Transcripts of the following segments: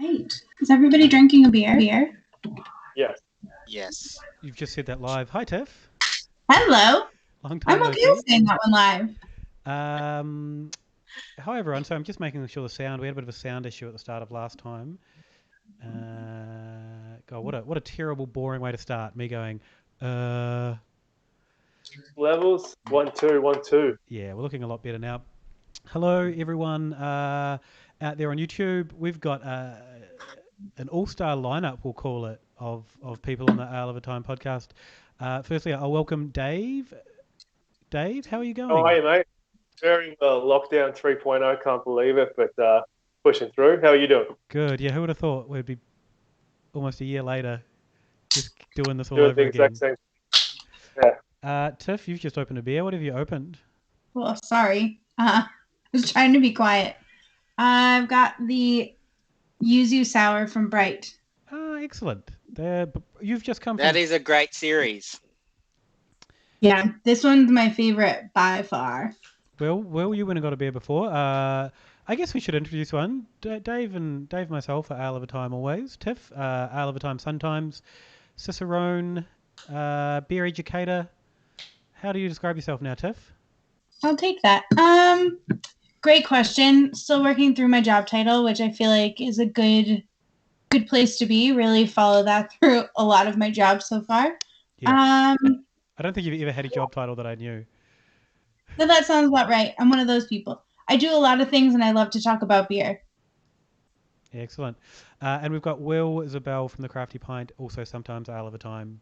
Right. Is everybody drinking a beer? Yes. Yes. You've just said that live. Hi, Tiff. Hello. Long I'm time no okay see. with saying that one live. Hi, everyone. So I'm just making sure the sound. We had a bit of a sound issue at the start of last time. God, what a terrible, boring way to start. Me going, Levels 1 2 1 2. Yeah, we're looking a lot better now. Hello, everyone out there on YouTube. We've got an all-star lineup, we'll call it, of people on the Ale of a Time podcast. Firstly, I'll welcome Dave. Dave, how are you going? How are you, mate? Very well. Lockdown 3.0. Can't believe it, but pushing through. How are you doing? Good. Yeah, who would have thought we'd be almost a year later just doing this all Doing over the again. exact same. Yeah. Tiff, you've just opened a beer. What have you opened? Well, sorry. I was trying to be quiet. I've got the Yuzu Sour from Bright. Excellent. You've just come from... That is a great series. Yeah, this one's my favorite by far. Well, you wouldn't have got a beer before. I guess we should introduce one. Dave and myself are Ale of a Time always. Tiff, Ale of a Time sometimes. Cicerone, beer educator. How do you describe yourself now, Tiff? I'll take that. Great question. Still working through my job title, which I feel like is a good place to be. Really follow that through a lot of my jobs so far. Yeah. I don't think you've ever had a job title that I knew. So that sounds about right. I'm one of those people. I do a lot of things, and I love to talk about beer. Excellent. And we've got Will Isabel from the Crafty Pint, also sometimes Ale of a Time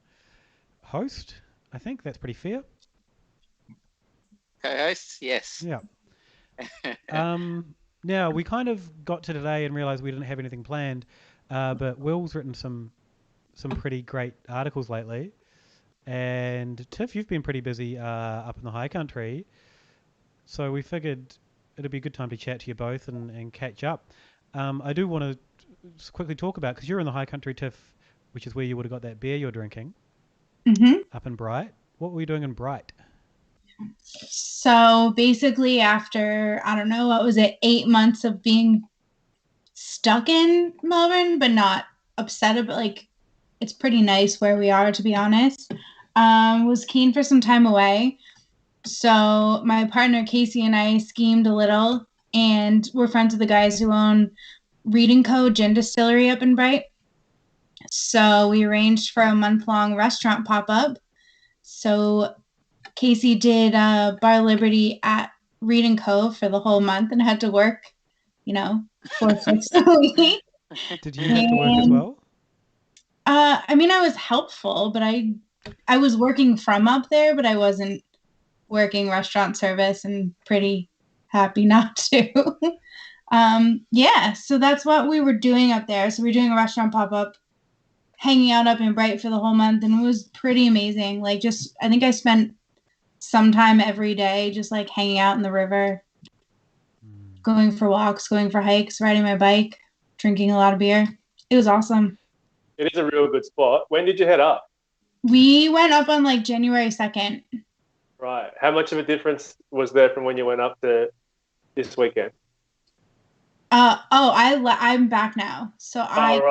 host. I think that's pretty fair. Co-host, yes. Yeah. Now, we kind of got to today and realised we didn't have anything planned, but Will's written some pretty great articles lately. And Tiff, you've been pretty busy up in the high country, so we figured it'd be a good time to chat to you both and catch up. I do want to quickly talk about, because you're in the high country, Tiff, which is where you would have got that beer you're drinking, up in Bright. What were you doing in Bright? So basically after, I don't know, what was it, 8 months of being stuck in Melbourne, but not upset about, like, it's pretty nice where we are, to be honest. Was keen for some time away. So my partner Casey and I schemed a little, and we're friends with the guys who own Reading Co. Gin Distillery up in Bright. So we arranged for a month-long restaurant pop-up. So Casey did Bar Liberty at Reading Co. for the whole month and had to work, 4 shifts a week. Did you have to work as well? I mean, I was helpful, but I was working from up there, but I wasn't working restaurant service, and pretty happy not to. Yeah, so that's what we were doing up there. So we were doing a restaurant pop-up, hanging out up in Bright for the whole month, and it was pretty amazing. Like, I think I spent some time every day just like hanging out in the river, going for walks, going for hikes, riding my bike, drinking a lot of beer. It was awesome. It is a real good spot. When did you head up? We went up on like January 2nd. Right. How much of a difference was there from when you went up to this weekend? I'm back now. So I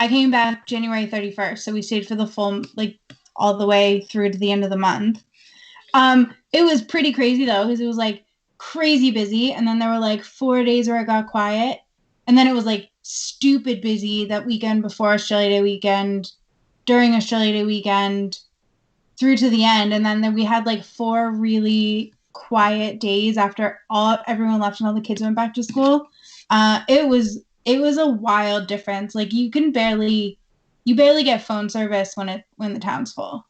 came back January 31st. So we stayed for the full, like, all the way through to the end of the month. It was pretty crazy though, because it was like crazy busy, and then there were like 4 days where it got quiet, and then it was like stupid busy that weekend before Australia Day weekend, during Australia Day weekend, through to the end, and then we had like 4 really quiet days after everyone left and all the kids went back to school. It was a wild difference. Like, you barely get phone service when the town's full.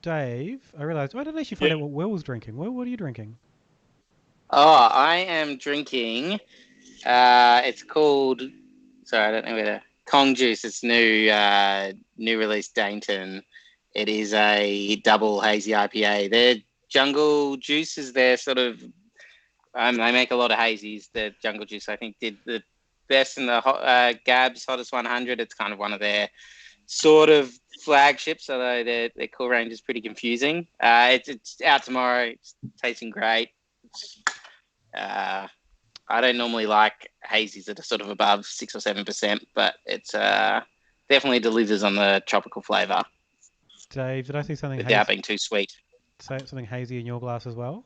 Dave, I realised I didn't actually find out what Will was drinking. Will, what are you drinking? Oh, I am drinking. It's called. Sorry, I don't know whether Kong Juice. It's new release Dainton. It is a double hazy IPA. Their Jungle Juice is their sort of. They make a lot of hazies. The Jungle Juice, I think, did the best in the Gab's Hottest 100. It's kind of one of their sort of flagships, although their core range is pretty confusing. It's out tomorrow. It's tasting great. I don't normally like hazies that are sort of above 6 or 7%, but it's definitely delivers on the tropical flavour Dave, did I see something without being too sweet. something hazy in your glass as well?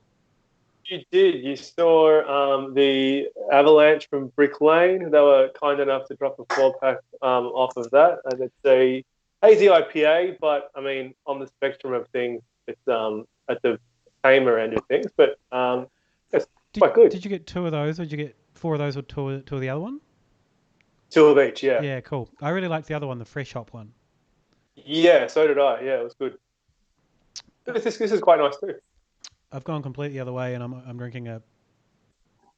You did. You saw the Avalanche from Brick Lane. They were kind enough to drop a 4-pack off of that, and it's a hazy IPA. But I mean, on the spectrum of things, it's at the tamer end of things. But it's quite good. Did you get 2 of those, or did you get 4 of those, or two of the other one? 2 of each, yeah. Yeah, cool. I really liked the other one, the fresh hop one. Yeah, so did I. Yeah, it was good. This is quite nice too. I've gone completely the other way, and I'm drinking a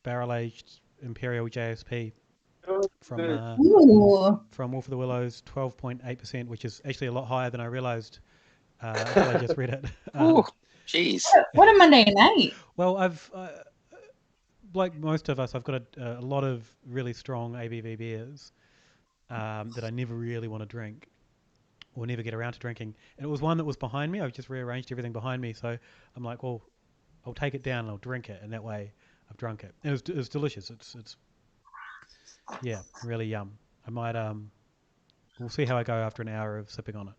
barrel-aged Imperial JSP from Wolf of the Willows, 12.8%, which is actually a lot higher than I realised until I just read it. Oh, jeez. What a Monday night. Well, I've like most of us, I've got a lot of really strong ABV beers that I never really want to drink or never get around to drinking. And it was one that was behind me. I've just rearranged everything behind me, so I'm like, well, I'll take it down and I'll drink it, and that way I've drunk it. And it was delicious. It's yeah, really yum. I might we'll see how I go after an hour of sipping on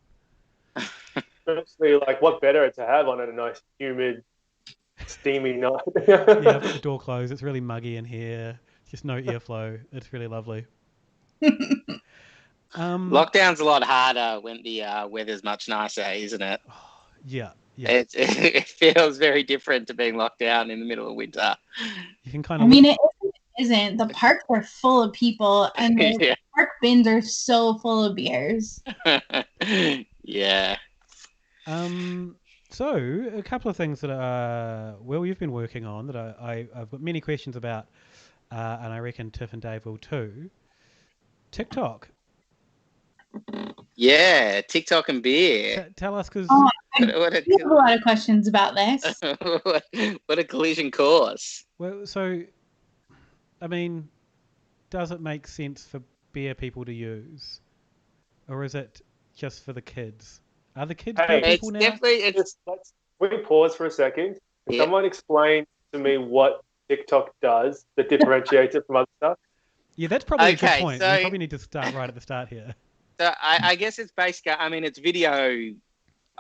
it. Honestly, like, what better to have on a nice, humid, steamy night? Yeah, I've got the door closed. It's really muggy in here. Just no airflow. It's really lovely. Lockdown's a lot harder when the weather's much nicer, isn't it? Yeah. It feels very different to being locked down in the middle of winter. You can kind of. I mean, it isn't. The parks are full of people, and the Yeah. park bins are so full of beers. Yeah. So a couple of things that Will, you've been working on that I've got many questions about, and I reckon Tiff and Dave will too. TikTok. Yeah, TikTok and beer. Tell us, because I What have a lot of questions about this. what a collision course. well, so I mean, does it make sense for beer people to use, or is it just for the kids? Are the kids beer Hey, people now? Definitely. We pause for a second. Can Yeah. someone explain to me what TikTok does that differentiates it from other stuff? Yeah, that's probably a good Okay, point. so- We probably need to start right at the start here. So I guess it's basically, I mean, it's video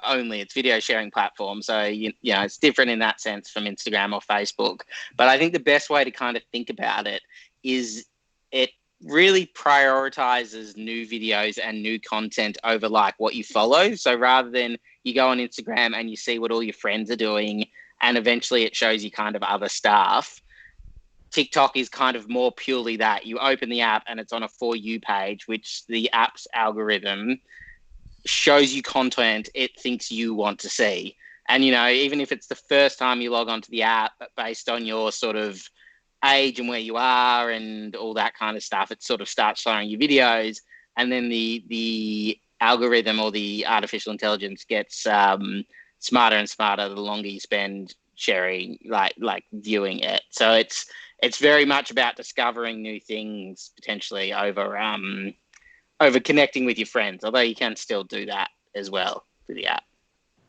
only. It's video sharing platform. So, you know, it's different in that sense from Instagram or Facebook. But I think the best way to kind of think about it is it really prioritizes new videos and new content over like what you follow. So rather than you go on Instagram and you see what all your friends are doing and eventually it shows you kind of other stuff, TikTok is kind of more purely that. You open the app and it's on a For You page, which the app's algorithm shows you content it thinks you want to see. And, you know, even if it's the first time you log onto the app, based on your sort of age and where you are and all that kind of stuff, it sort of starts showing you videos. And then the algorithm or the artificial intelligence gets smarter and smarter the longer you spend sharing, like viewing it. So it's very much about discovering new things potentially over connecting with your friends, although you can still do that as well through the app.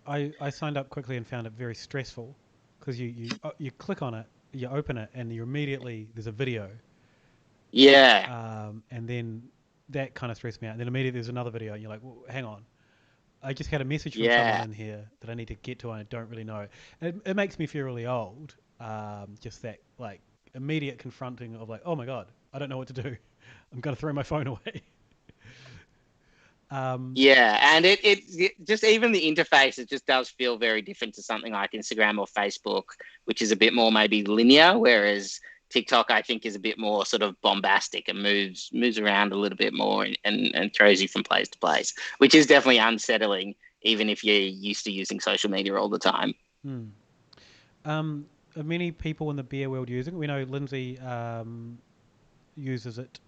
I signed up quickly and found it very stressful because you click on it, you open it, and you immediately there's a video. Yeah. And then that kind of stressed me out. And then immediately there's another video, and you're like, well, hang on. I just had a message from someone in here that I need to get to, and I don't really know. It makes me feel really old. Just that like immediate confronting of like, oh my god, I don't know what to do. I'm gonna throw my phone away. Yeah, and it just even the interface, it just does feel very different to something like Instagram or Facebook, which is a bit more maybe linear, whereas TikTok I think is a bit more sort of bombastic and moves around a little bit more and throws you from place to place, which is definitely unsettling, even if you're used to using social media all the time. Are many people in the beer world using it? We know Lindsay uses it.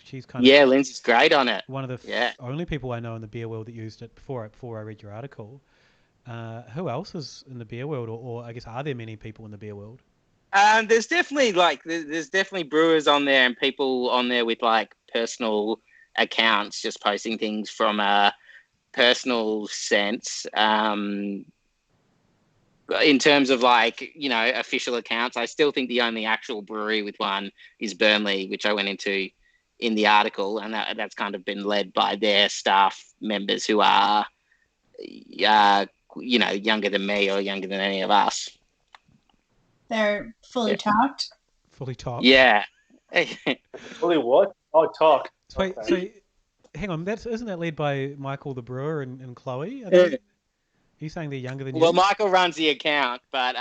She's kind of Lindsay's great on it. one of the only people I know in the beer world that used it before I read your article. Who else is in the beer world, or I guess are there many people in the beer world? There's definitely there's definitely brewers on there and people on there with like personal accounts just posting things from a personal sense. in terms of like, official accounts, I still think the only actual brewery with one is Burnley, which I went into in the article, and that's kind of been led by their staff members who are, younger than me or younger than any of us. They're fully talked. Fully talked. Yeah. Fully what? Oh, talk. So, wait, Okay. so hang on, isn't that led by Michael the brewer and Chloe? Are you saying they're younger than you? Well, Michael runs the account, but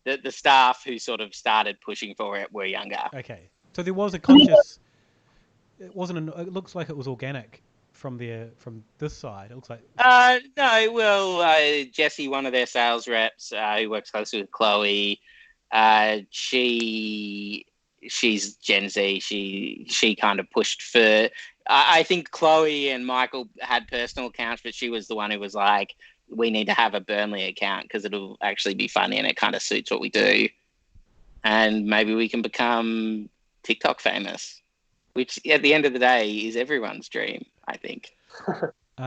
the staff who sort of started pushing for it were younger. Okay, so there was a conscious. It wasn't. It looks like it was organic from this side. It looks like. No, well, Jessie, one of their sales reps, who works closely with Chloe, she's Gen Z. She kind of pushed for. I think Chloe and Michael had personal accounts, but she was the one who was like, we need to have a Burnley account because it'll actually be funny and it kind of suits what we do. And maybe we can become TikTok famous, which at the end of the day is everyone's dream, I think.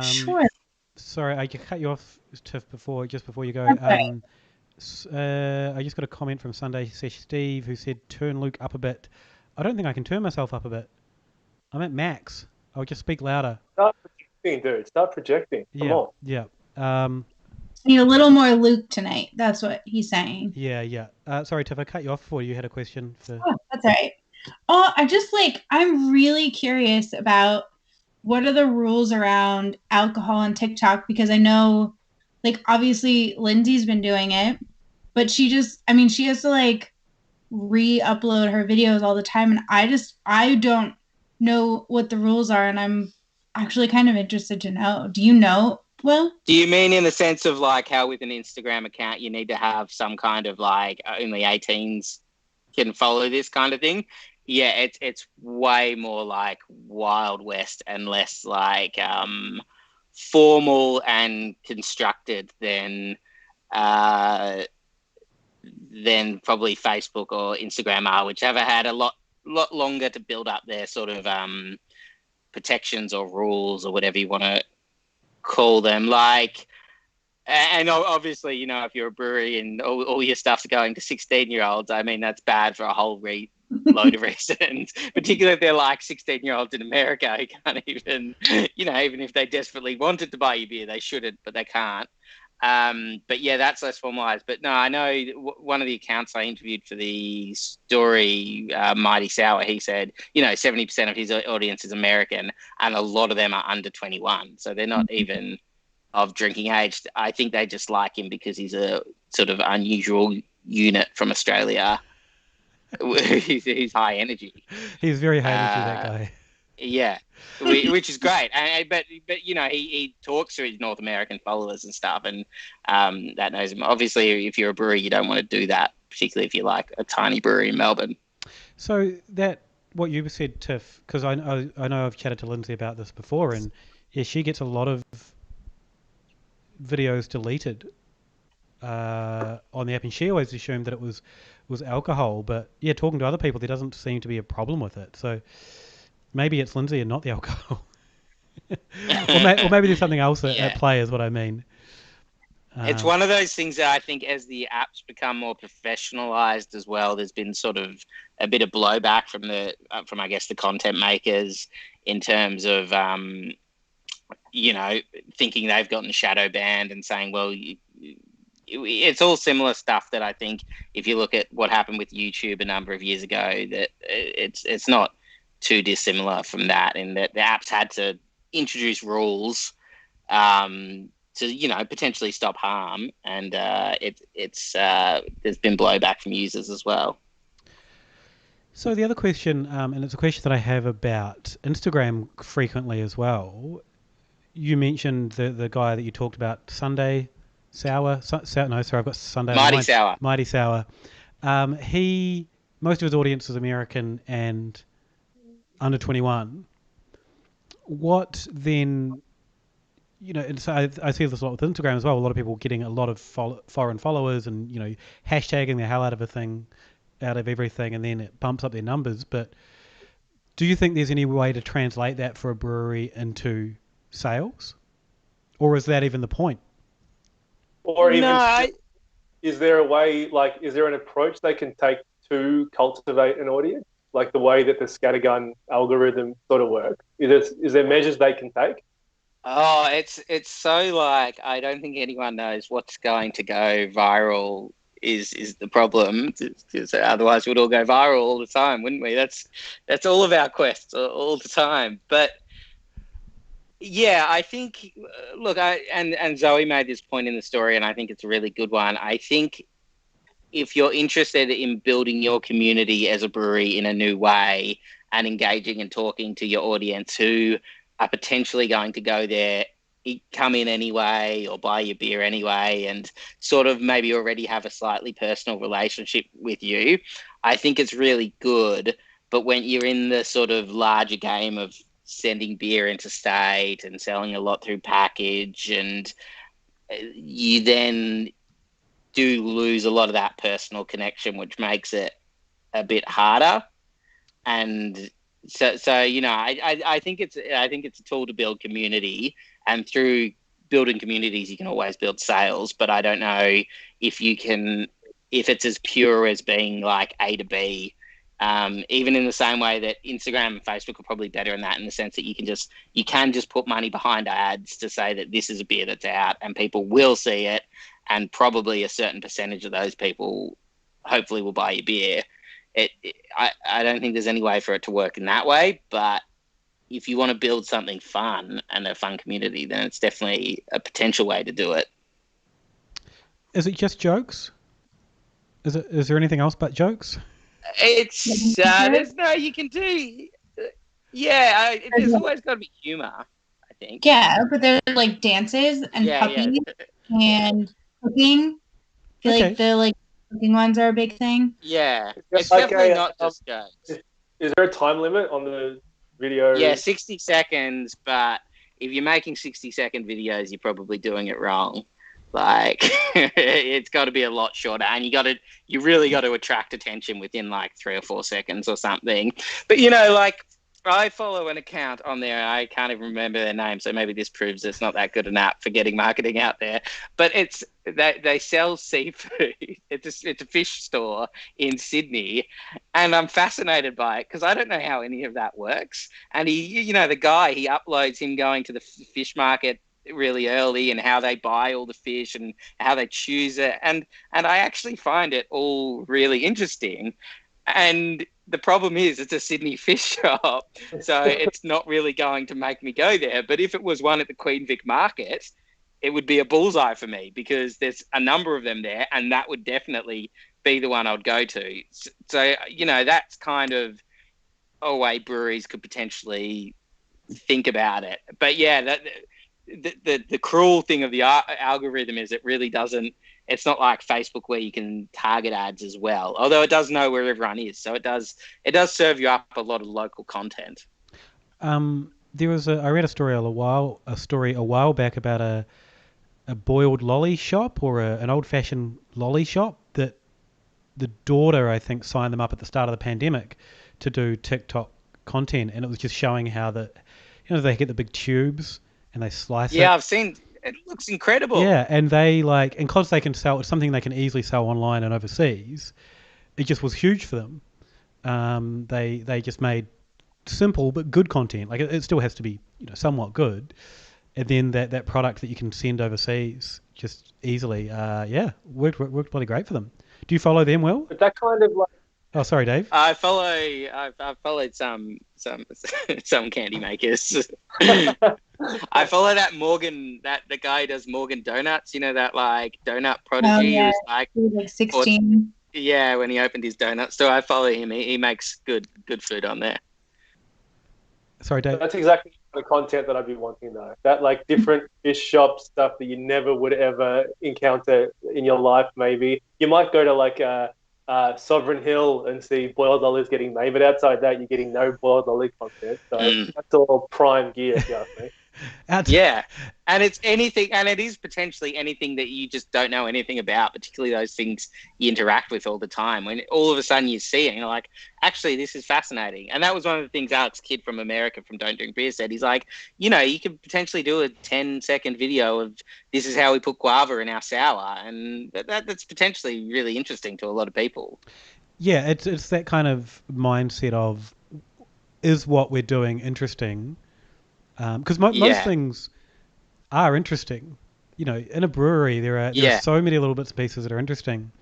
Sure. Sorry, I cut you off, Tiff, before you go. Okay. I just got a comment from Sunday Steve who said, turn Luke up a bit. I don't think I can turn myself up a bit. I'm at max. I'll just speak louder. Stop projecting, dude. Stop projecting. Come on. Yeah. Need a little more Luke tonight. That's what he's saying. Yeah. Sorry, Tiff, I cut you off before you had a question. Oh, that's all right. Oh, I'm really curious about what are the rules around alcohol on TikTok, because I know, obviously Lindsay's been doing it, but she has to re-upload her videos all the time, and I don't know what the rules are, and I'm actually kind of interested to know. Do you know? Well, do you mean in the sense of how with an Instagram account you need to have some kind of only 18s can follow this kind of thing? Yeah, it's way more like Wild West and less formal and constructed than probably Facebook or Instagram are, which have had a lot longer to build up their sort of protections or rules or whatever you want to call them. And obviously, if you're a brewery and all your stuff's going to 16-year-olds, I mean, that's bad for a whole load of reasons, particularly if they're 16-year-olds in America who can't even, even if they desperately wanted to buy you beer, they shouldn't, but they can't. But yeah, that's less formalized. But no, I know one of the accounts I interviewed for the story, Mighty Sour, he said, 70% of his audience is American and a lot of them are under 21. So they're not even of drinking age. I think they just like him because he's a sort of unusual unit from Australia. He's high energy. He's very high energy, that guy. Yeah, which is great. But he talks to his North American followers and stuff, and that knows him. Obviously, if you're a brewery, you don't want to do that, particularly if you're a tiny brewery in Melbourne. So what you said, Tiff, because I know I've chatted to Lindsay about this before, and yeah, she gets a lot of videos deleted on the app, and she always assumed that it was alcohol, but yeah, talking to other people, there doesn't seem to be a problem with it. So maybe it's Lindsay and not the alcohol. or maybe there's something else at play, is what I mean. It's one of those things that I think as the apps become more professionalized as well, there's been sort of a bit of blowback from I guess the content makers in terms of thinking they've gotten shadow banned and saying, well, it's all similar stuff that I think if you look at what happened with YouTube a number of years ago, that it's not too dissimilar from that, in that the apps had to introduce rules to potentially stop harm, and there's been blowback from users as well. So the other question, and it's a question that I have about Instagram frequently as well. You mentioned the guy that you talked about, Sunday Sour. No, sorry, I've got Sunday. Sour. Mighty Sour. Most of his audience is American and under 21. What then? And so I see this a lot with Instagram as well. A lot of people getting a lot of foreign followers, and hashtagging the hell out of everything, and then it bumps up their numbers. But do you think there's any way to translate that for a brewery into sales, or is that even the point? Or even is there a way, like, is there an approach they can take to cultivate an audience? Like the way that the scattergun algorithm sort of works? Is there measures they can take? Oh, it's so like I don't think anyone knows what's going to go viral is the problem. Because otherwise we'd all go viral all the time, wouldn't we? That's all of our quests all the time. But yeah, I think look, and Zoe made this point in the story, and I think it's a really good one. I think if you're interested in building your community as a brewery in a new way and engaging and talking to your audience who are potentially going to go there, come in anyway or buy your beer anyway, and sort of maybe already have a slightly personal relationship with you, I think it's really good. But when you're in the sort of larger game of sending beer interstate and selling a lot through package, and you then do lose a lot of that personal connection, which makes it a bit harder. And so you know, I think it's a tool to build community, and through building communities, you can always build sales. But I don't know if it's as pure as being like A to B. Even in the same way that Instagram and Facebook are probably better in that, in the sense that you can just put money behind ads to say that this is a beer that's out, and people will see it, and probably a certain percentage of those people hopefully will buy your beer. I don't think there's any way for it to work in that way, but if you want to build something fun and a fun community, then it's definitely a potential way to do it. Is it just jokes? Is there anything else but jokes? It's there's no you can do. Yeah, there's always got to be humor, I think. Yeah, but there's like dances and pupping and cooking. I feel like the cooking ones are a big thing. Yeah, it's like definitely not just jokes. Is there a time limit on the video? Yeah, 60 seconds, but if you're making 60-second videos, you're probably doing it wrong. Like, it's got to be a lot shorter, and you really got to attract attention within like 3 or 4 seconds or something. But you know, like, I follow an account on there. I can't even remember their name, so maybe this proves it's not that good an app for getting marketing out there. But they sell seafood. It's a fish store in Sydney, and I'm fascinated by it because I don't know how any of that works. And the guy, he uploads him going to the fish market really early, and how they buy all the fish and how they choose it, and I actually find it all really interesting. And the problem is it's a Sydney fish shop, so it's not really going to make me go there. But if it was one at the Queen Vic Market, it would be a bullseye for me because there's a number of them there, and that would definitely be the one I'd go to. So you know, that's kind of a way breweries could potentially think about it. But yeah, the cruel thing of the algorithm is it really doesn't. It's not like Facebook where you can target ads as well, although it does know where everyone is. So it does serve you up a lot of local content. I read a story a while back about a boiled lolly shop, or an old-fashioned lolly shop, that the daughter, I think, signed them up at the start of the pandemic to do TikTok content, and it was just showing how they get the big tubes and they slice it. Yeah, I've seen. It looks incredible. Yeah, and and because they can sell, it's something they can easily sell online and overseas. It just was huge for them. They just made simple but good content. Like it still has to be, somewhat good. And then that product that you can send overseas just easily, worked bloody great for them. Do you follow them, Will? But that kind of like. Oh, sorry, Dave. I've followed some candy makers. I follow that Morgan, the guy who does Morgan Donuts. You know, that like donut prodigy. Yeah. He was like 16. When he opened his donut store, I follow him. He makes good food on there. Sorry, Dave. That's exactly the content that I'd be wanting, though. That like different fish shop stuff that you never would ever encounter in your life. Maybe you might go to like Sovereign Hill and see boiled lollies getting made, but outside that, you're getting no boiled lolly content. So that's all prime gear, if you ask me. Yeah, and it's anything, and it is potentially anything that you just don't know anything about, particularly those things you interact with all the time. When all of a sudden you see it, and you're like, actually, this is fascinating. And that was one of the things Alex Kidd from America from Don't Drink Beer said. He's like, you could potentially do a 10-second video of this is how we put guava in our sour, and that's potentially really interesting to a lot of people. Yeah, it's that kind of mindset of, is what we're doing interesting? Because most things are interesting. In a brewery, there are so many little bits and pieces that are interesting,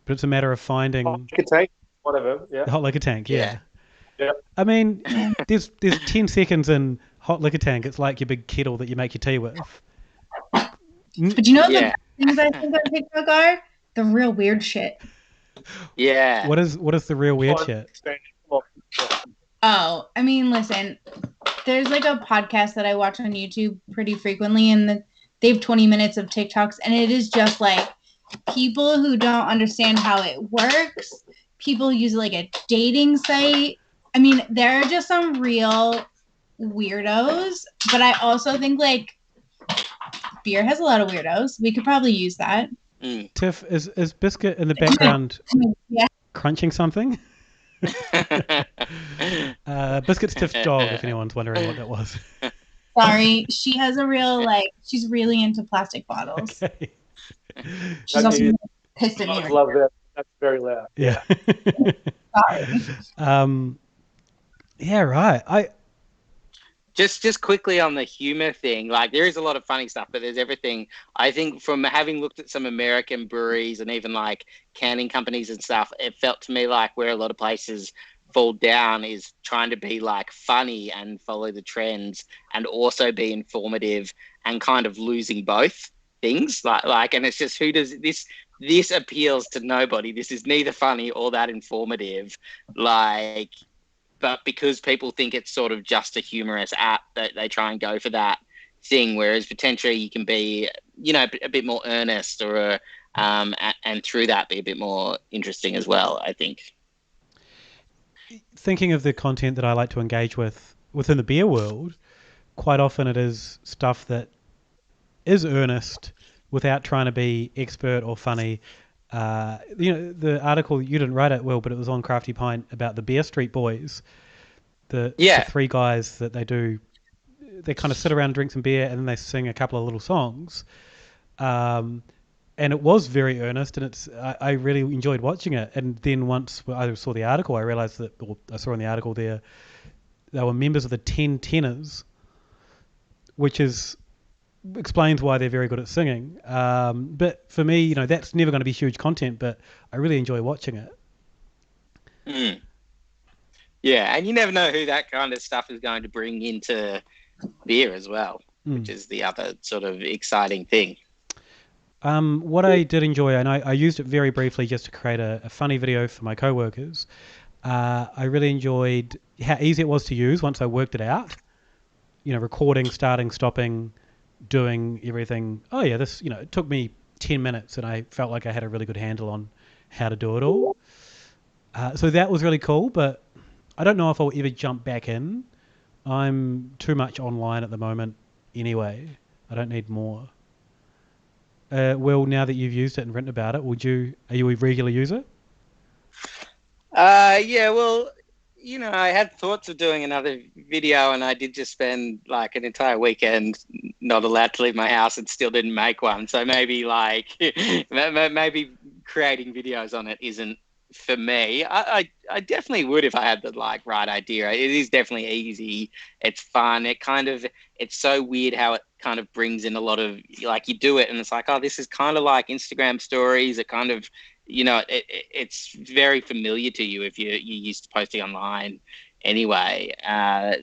but it's a matter of finding. Hot liquor tank, one of them. Yeah. Hot liquor tank. Yeah. Yeah. I mean, there's 10 seconds in hot liquor tank. It's like your big kettle that you make your tea with. But you know the things I think on TikTok are the real weird shit. Yeah. What is the real weird shit? Oh, I mean, listen, there's like a podcast that I watch on YouTube pretty frequently, and they have 20 minutes of TikToks, and it is just like people who don't understand how it works, people who use it like a dating site. I mean, there are just some real weirdos, but I also think like beer has a lot of weirdos. We could probably use that. Tiff, is Biscuit in the background crunching something? Biscuit's Tiff's dog, if anyone's wondering what that was. Sorry, she has a real she's really into plastic bottles. Okay. She's also pissed at me. I love that. That's very loud. Yeah. Sorry. Yeah, right. Just quickly on the humor thing, like there is a lot of funny stuff, but there's everything. I think from having looked at some American breweries and even like canning companies and stuff, it felt to me like where a lot of places fall down is trying to be like funny and follow the trends and also be informative and kind of losing both things. Like, and it's just, who does this appeals to nobody. This is neither funny or that informative. Like, but because people think it's sort of just a humorous app, that they try and go for that thing, whereas potentially you can be, a bit more earnest or, and through that be a bit more interesting as well, I think. Thinking of the content that I like to engage with within the beer world, quite often it is stuff that is earnest without trying to be expert or funny. The article, you didn't write it, Will, but it was on Crafty Pint about the Beer Street Boys. The three guys that they kind of sit around and drink some beer and then they sing a couple of little songs. And it was very earnest, and I really enjoyed watching it. And then once I saw the article, I realized that, or I saw in the article there, they were members of the 10 Tenors, which explains why they're very good at singing. But for me, that's never going to be huge content, but I really enjoy watching it. Mm. Yeah, and you never know who that kind of stuff is going to bring into beer as well, which is the other sort of exciting thing. What I did enjoy, and I used it very briefly just to create a funny video for my co-workers, I really enjoyed how easy it was to use once I worked it out. Recording, starting, stopping, doing everything. Oh yeah, this, it took me 10 minutes and I felt like I had a really good handle on how to do it all. So that was really cool, but I don't know if I'll ever jump back in. I'm too much online at the moment anyway. I don't need more. Will, now that you've used it and written about it, are you a regular user? Yeah, well, I had thoughts of doing another video, and I did just spend like an entire weekend not allowed to leave my house and still didn't make one. So maybe maybe creating videos on it isn't for me. I definitely would if I had the right idea. It is definitely easy. It's fun. It's so weird how it kind of brings in a lot of, you do it and it's like, oh, this is kind of like Instagram stories. It kind of, it's very familiar to you if you're used to posting online anyway.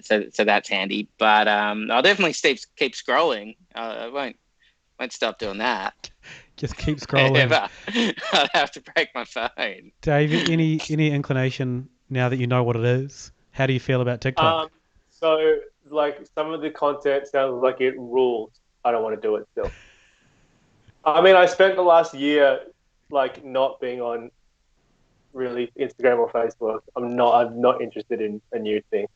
So that's handy. But I'll definitely keep scrolling. I won't stop doing that. Just keep scrolling. I'd have to break my phone. Dave, any inclination now that you know what it is? How do you feel about TikTok? So, some of the content sounds like it rules. I don't want to do it still. I mean, I spent the last year not being on really Instagram or Facebook. I'm not interested in a new thing.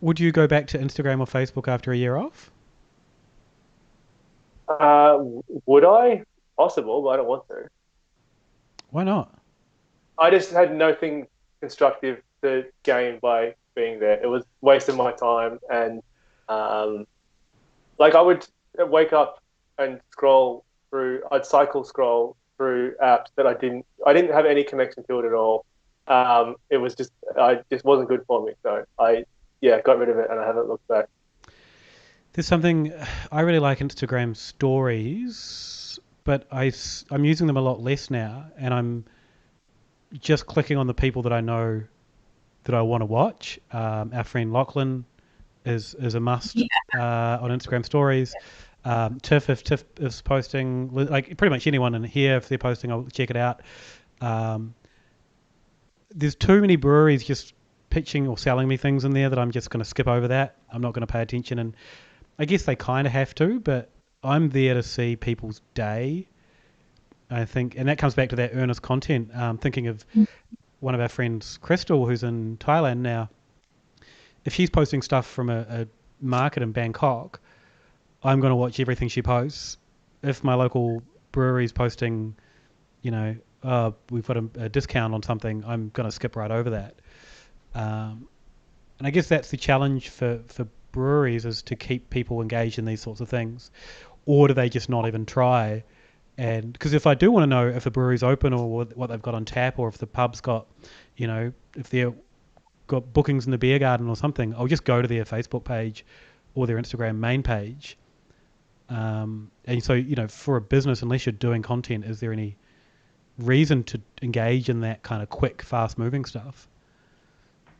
Would you go back to Instagram or Facebook after a year off? Would I? Possible, but I don't want to. Why not? I just had nothing constructive to gain by being there. It was wasting my time, and um, like I would wake up and scroll through. I'd cycle scroll through apps that I didn't have any connection to it at all. It was just I just wasn't good for me. So I yeah got rid of it, and I haven't looked back. There's something I really like Instagram stories, but I'm using them a lot less now, and I'm just clicking on the people that I know that I want to watch. Our friend Lachlan is a must on Instagram stories. Tiff, if Tiff is posting, like pretty much anyone in here, if they're posting, I'll check it out. Um, there's too many breweries just pitching or selling me things in there that I'm just going to skip over that. I'm not going to pay attention, and I guess they kind of have to, but I'm there to see people's day. I think, and that comes back to that earnest content. Thinking of one of our friends, Crystal, who's in Thailand now. If she's posting stuff from a market in Bangkok, I'm going to watch everything she posts. If my local brewery's posting, we've got a discount on something, I'm going to skip right over that. And I guess that's the challenge for breweries, is to keep people engaged in these sorts of things. Or do they just not even try? And because if I do want to know if a brewery's open or what they've got on tap, or if the pub's got, if they've got bookings in the beer garden or something, I'll just go to their Facebook page or their Instagram main page. And so, for a business, unless you're doing content, is there any reason to engage in that kind of quick, fast-moving stuff?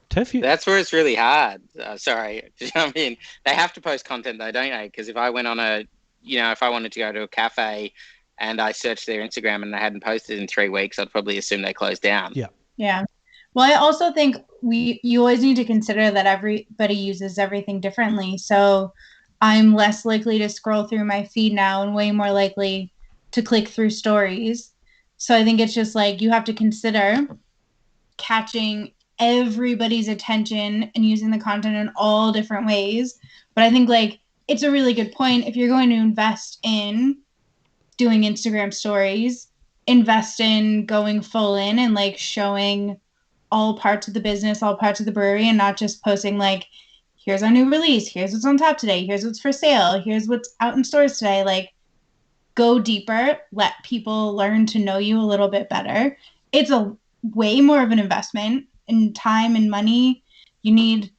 Tiff, That's where it's really hard. Sorry. I mean, they have to post content though, don't they? Because if I went on if I wanted to go to a cafe and I searched their Instagram and they hadn't posted in 3 weeks, I'd probably assume they closed down. Yeah. Yeah. Well, I also think you always need to consider that everybody uses everything differently. So I'm less likely to scroll through my feed now and way more likely to click through stories. So I think it's just like you have to consider catching everybody's attention and using the content in all different ways. But I think like it's a really good point. If you're going to invest in doing Instagram stories, invest in going full in and like showing all parts of the business, all parts of the brewery, and not just posting like, here's our new release, here's what's on tap today, here's what's for sale, here's what's out in stores today. Like, go deeper, let people learn to know you a little bit better. It's a way more of an investment in time and money. You need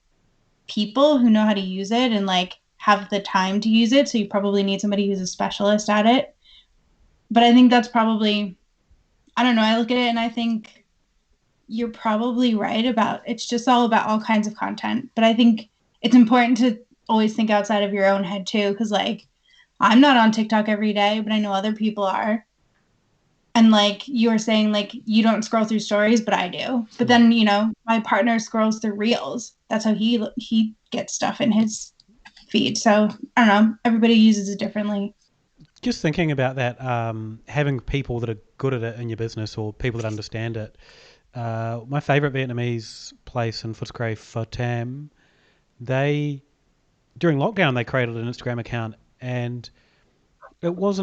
people who know how to use it and like have the time to use it. So you probably need somebody who's a specialist at it. But I think that's probably, I don't know, I look at it and I think you're probably right about it's just all about all kinds of content. But I think it's important to always think outside of your own head too, because like I'm not on TikTok every day, but I know other people are. And like you were saying, like you don't scroll through stories, but I do. But then my partner scrolls through reels. That's how he gets stuff in his feed. So I don't know. Everybody uses it differently. Just thinking about that, having people that are good at it in your business or people that understand it. My favourite Vietnamese place in Footscray, Pho Tam, during lockdown they created an Instagram account, and it was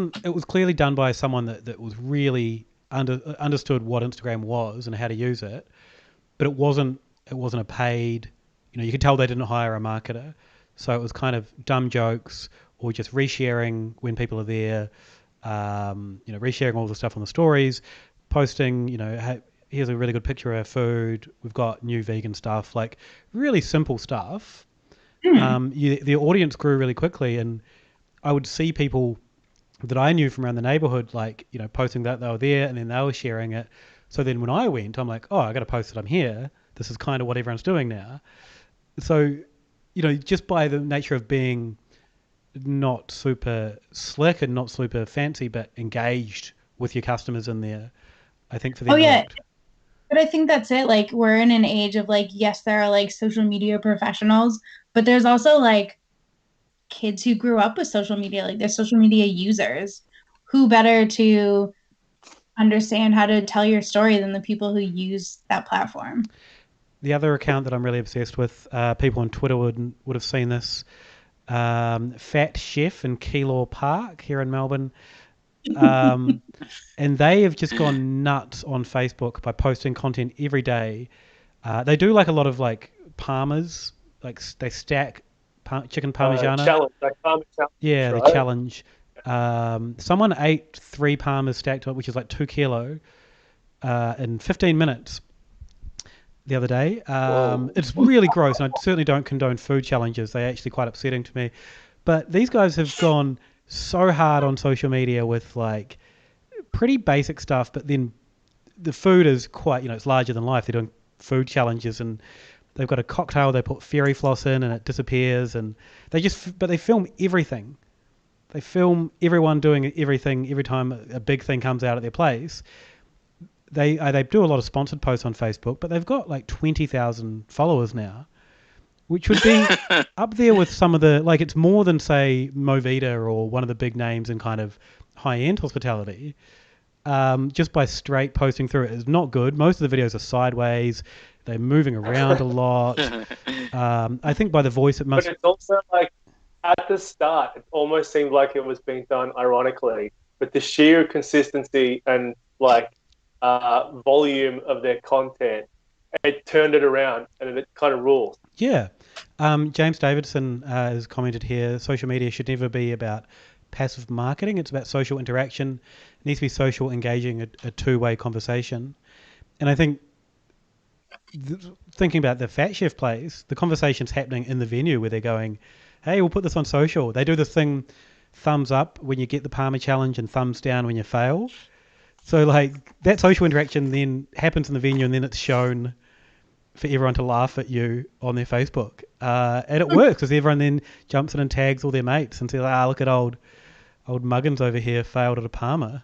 clearly done by someone that was really understood what Instagram was and how to use it, but it wasn't a paid, you could tell they didn't hire a marketer, so it was kind of dumb jokes or just resharing when people are there, resharing all the stuff on the stories, posting, hey, here's a really good picture of our food, we've got new vegan stuff, like really simple stuff. The audience grew really quickly, and I would see people that I knew from around the neighborhood, like, posting that they were there and then they were sharing it. So then when I went, I'm like, oh, I got to post that I'm here. This is kind of what everyone's doing now. So, just by the nature of being not super slick and not super fancy, but engaged with your customers in there, I think for them. Oh, yeah. But I think that's it. Like, we're in an age of like, yes, there are like social media professionals, but there's also like kids who grew up with social media, like they're social media users. Who better to understand how to tell your story than the people who use that platform? The other account that I'm really obsessed with, people on Twitter would have seen this. Fat Chef in Keilor Park here in Melbourne. And they have just gone nuts on Facebook by posting content every day. They do like a lot of like parmas, like they stack chicken parmigiana. Challenge, like parma challenge. Yeah, right? the challenge. Someone ate 3 parmas stacked up, which is like 2 kilo, in 15 minutes the other day. It's really gross, and I certainly don't condone food challenges. They're actually quite upsetting to me. But these guys have gone so hard on social media with like pretty basic stuff, but then the food is quite, it's larger than life. They're doing food challenges, and they've got a cocktail they put fairy floss in and it disappears, and but they film everything. They film everyone doing everything every time a big thing comes out at their place. They do a lot of sponsored posts on Facebook, but they've got like 20,000 followers now, which would be up there with some of the, like, it's more than, say, Movida or one of the big names in kind of high-end hospitality. Just by straight posting through it is not good. Most of the videos are sideways. They're moving around a lot. I think by the voice it must... But it's also like, at the start, it almost seemed like it was being done ironically, but the sheer consistency and, like, volume of their content, it turned it around, and it kind of rules. Yeah. James Davidson has commented here, social media should never be about passive marketing. It's about social interaction. It needs to be social, engaging, a two-way conversation. And I think, thinking about the Fat Chef place, the conversation's happening in the venue where they're going, hey, we'll put this on social. They do this thing, thumbs up when you get the Parma challenge and thumbs down when you fail. So, like, that social interaction then happens in the venue, and then it's shown for everyone to laugh at you on their Facebook. And it works because everyone then jumps in and tags all their mates and says, look at old Muggins over here failed at a Parma.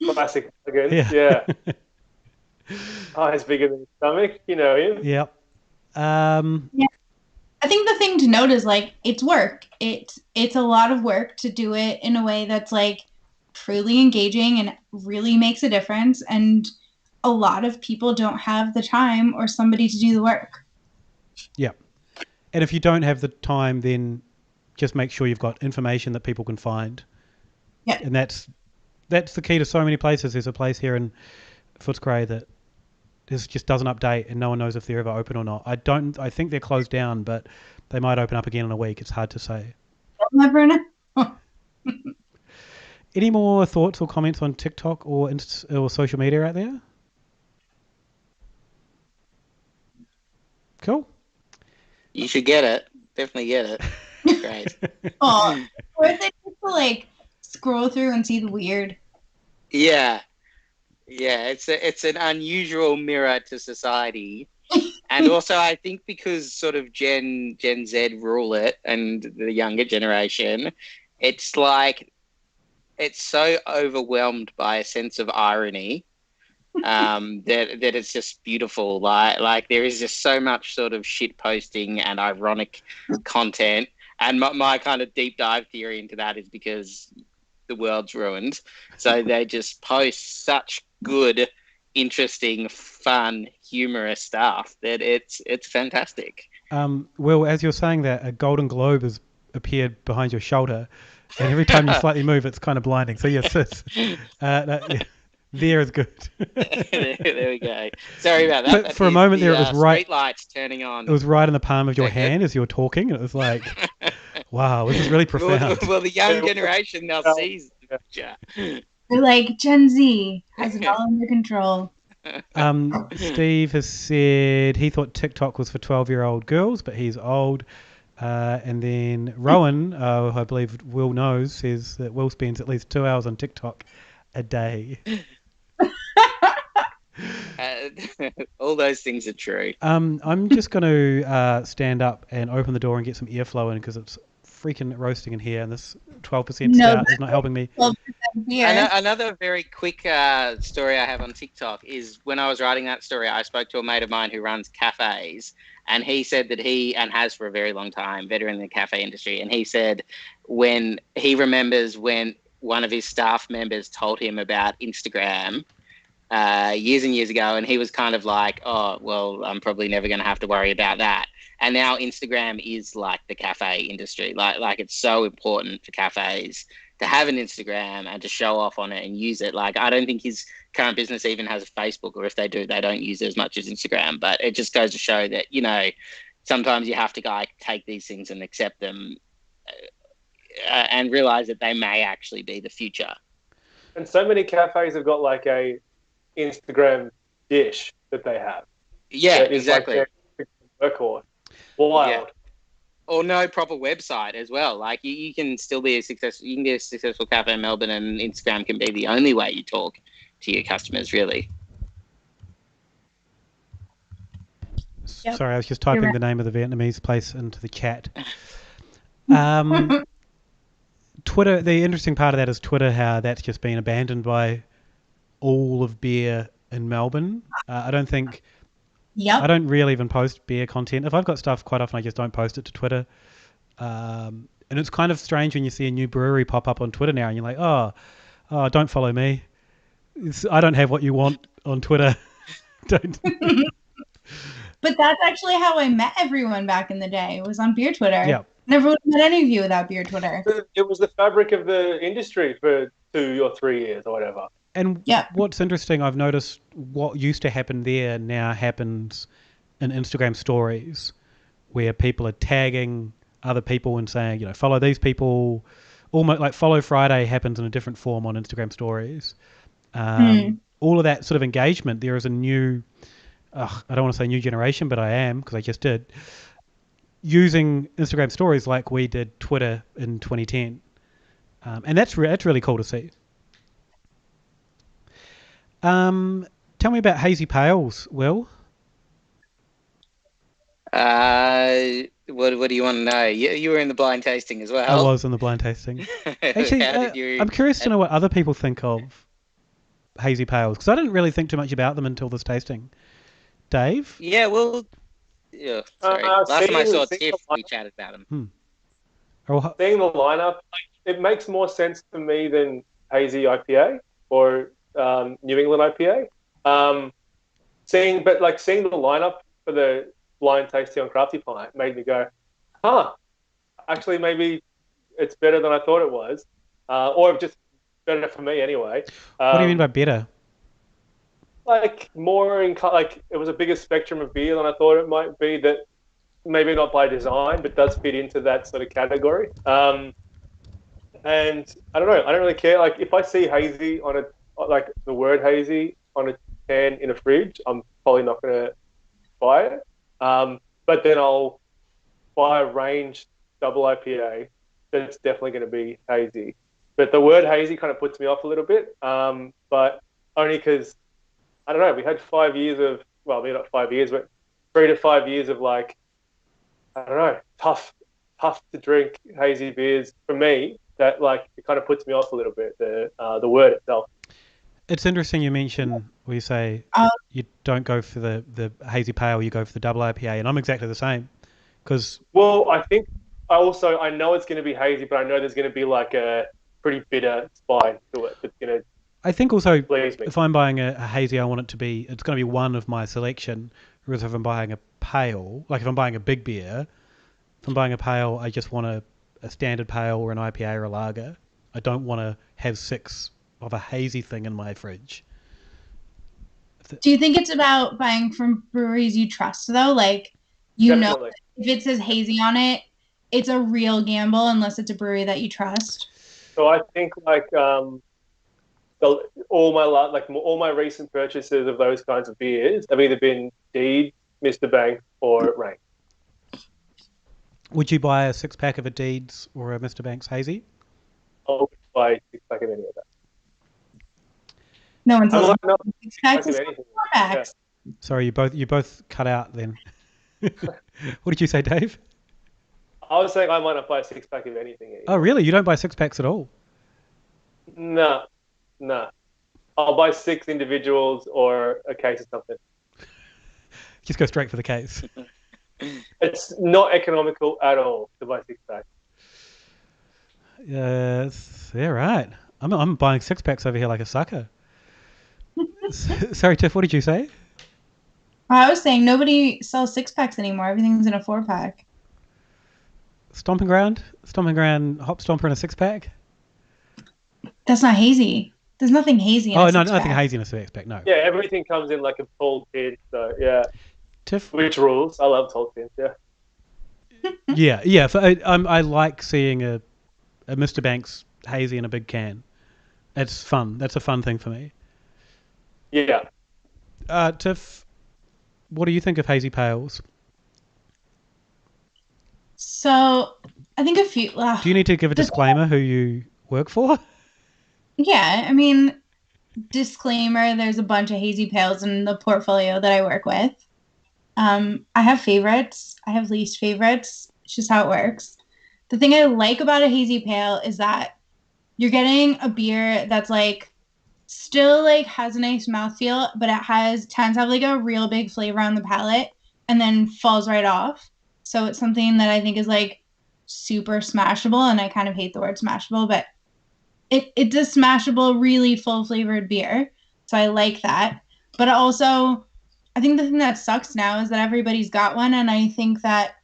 Classic Muggins, yeah. Eyes bigger than his stomach, you know him. Yep. Yeah. I think the thing to note is, like, it's work. It's a lot of work to do it in a way that's, like, truly engaging and really makes a difference. And a lot of people don't have the time or somebody to do the work. Yeah. And if you don't have the time, then just make sure you've got information that people can find. Yeah. And that's the key to so many places. There's a place here in Footscray that just doesn't update, and no one knows if they're ever open or not. I think they're closed down, but they might open up again in a week. It's hard to say. I'll never know. Any more thoughts or comments on TikTok or social media out there? Cool. You should get it. Definitely get it. Great. Oh, worth it just to, like, scroll through and see the weird. Yeah. It's an unusual mirror to society. And also, I think because sort of Gen Z rule it and the younger generation, it's like it's so overwhelmed by a sense of irony that it's just beautiful. Like there is just so much sort of shit posting and ironic content. And my kind of deep dive theory into that is because the world's ruined. So they just post such good, interesting, fun, humorous stuff that it's fantastic. Will, as you're saying that, a Golden Globe has appeared behind your shoulder, and every time you slightly move, it's kind of blinding. So yes, there is good. there we go. Sorry about that. But for a moment there, it was right. Street lights turning on. It was right in the palm of your hand as you were talking, and it was like, wow, this is really profound. Well, the young generation now sees the picture. They're like, Gen Z has it all under control. Steve has said he thought TikTok was for 12-year-old girls, but he's old. And then Rowan, who I believe Will knows, says that Will spends at least 2 hours on TikTok a day. All those things are true. I'm just going to stand up and open the door and get some airflow in because it's freaking roasting in here, and this 12% stout is not helping me. Another very quick story I have on TikTok is when I was writing that story, I spoke to a mate of mine who runs cafes, and he said that he, and has for a very long time, veteran in the cafe industry, and he said when he remembers when one of his staff members told him about Instagram, years and years ago, and he was kind of like, oh, well, I'm probably never going to have to worry about that. And now Instagram is like the cafe industry. Like it's so important for cafes to have an Instagram and to show off on it and use it. Like, I don't think his current business even has a Facebook, or if they do, they don't use it as much as Instagram. But it just goes to show that, you know, sometimes you have to take these things and accept them and realize that they may actually be the future. And so many cafes have got like a Instagram dish that they have. Yeah, exactly. Like workhorse. Wild. Yeah. Or no proper website as well. Like you can still be a successful cafe in Melbourne, and Instagram can be the only way you talk to your customers, really. Yep. Sorry, I was just typing the name of the Vietnamese place into the chat. Twitter, the interesting part of that is Twitter, how that's just been abandoned by all of beer in Melbourne. I don't think... Yep. I don't really even post beer content. If I've got stuff, quite often I just don't post it to Twitter. And it's kind of strange when you see a new brewery pop up on Twitter now and you're like, oh don't follow me. I don't have what you want on Twitter. Don't. But that's actually how I met everyone back in the day. It was on beer Twitter. Yeah. Never would have met any of you without beer Twitter. It was the fabric of the industry for 2 or 3 years or whatever. And what's interesting, I've noticed what used to happen there now happens in Instagram stories, where people are tagging other people and saying, you know, follow these people. Almost like Follow Friday happens in a different form on Instagram stories. All of that sort of engagement, there is a new, I don't want to say new generation, but I am, because I just did, using Instagram stories like we did Twitter in 2010. And that's really cool to see. Tell me about hazy pales, Will. What do you want to know? You were in the blind tasting as well. I was in the blind tasting. Actually, I'm curious to know what other people think of hazy pales, because I didn't really think too much about them until this tasting. Dave? Yeah, well, sorry. Last time I saw Tiff, we chatted about them. Seeing the lineup, it makes more sense to me than hazy IPA or New England IPA. Seeing the lineup for the blind tasting on Crafty Pint made me go, actually maybe it's better than I thought it was, or just better for me anyway. What do you mean by better? Like more in it was a bigger spectrum of beer than I thought it might be. That maybe not by design, but does fit into that sort of category. And I don't know. I don't really care. Like if I see hazy on the word hazy on a can in a fridge, I'm probably not going to buy it. But then I'll buy a range double IPA that's definitely going to be hazy. But the word hazy kind of puts me off a little bit. But only because, I don't know, we had 5 years of, well, maybe not 5 years, but 3 to 5 years of I don't know, tough to drink hazy beers for me. That it kind of puts me off a little bit, the word itself. It's interesting you mention where you say you don't go for the hazy pale, you go for the double IPA, and I'm exactly the same. Well, I think I know it's going to be hazy, but I know there's going to be a pretty bitter spine to it that's going to. I think also please me. If I'm buying a hazy, I want it to be, it's going to be one of my selection. Whereas if I'm buying a pale, if I'm buying a big beer, if I'm buying a pale, I just want a standard pale or an IPA or a lager. I don't want to have 6 of a hazy thing in my fridge. Do you think it's about buying from breweries you trust, though? Definitely. Know if it says hazy on it, it's a real gamble unless it's a brewery that you trust. So I think all my recent purchases of those kinds of beers have either been Deed, Mr. Bank, or Rain. Would you buy a 6-pack of a Deeds or a Mr. Banks hazy? I'll buy a 6-pack of any of that. No one says 6 packs of anything. Yeah. Sorry, you both cut out then. What did you say, Dave? I was saying I might not buy a 6-pack of anything anymore. Oh, really? You don't buy 6-packs at all? No. I'll buy 6 individuals or a case of something. Just go straight for the case. It's not economical at all to buy 6-packs. Yeah, right. I'm buying 6-packs over here like a sucker. Sorry, Tiff, what did you say? I was saying nobody sells 6-packs anymore. Everything's in a 4-pack. Stomping Ground, Hop Stomper in a 6-pack. That's not hazy. There's nothing hazy in Oh a no, 6-pack. nothing hazy in a 6-pack. No. Yeah, everything comes in like a tall tin. So yeah, Tiff. which rules? I love tall tins. Yeah. Yeah. I like seeing a Mr. Banks hazy in a big can. It's fun. That's a fun thing for me. Yeah. Tiff, what do you think of hazy pales? So I think a few. Do you need to give a disclaimer who you work for? Yeah, I mean, disclaimer: there's a bunch of hazy pales in the portfolio that I work with. I have favorites. I have least favorites. It's just how it works. The thing I like about a hazy pale is that you're getting a beer that's like still like has a nice mouthfeel, but it tends to have like a real big flavor on the palate and then falls right off. So it's something that I think is like super smashable, and I kind of hate the word smashable, but it's a smashable, really full flavored beer. So I like that. But also, I think the thing that sucks now is that everybody's got one, and I think that,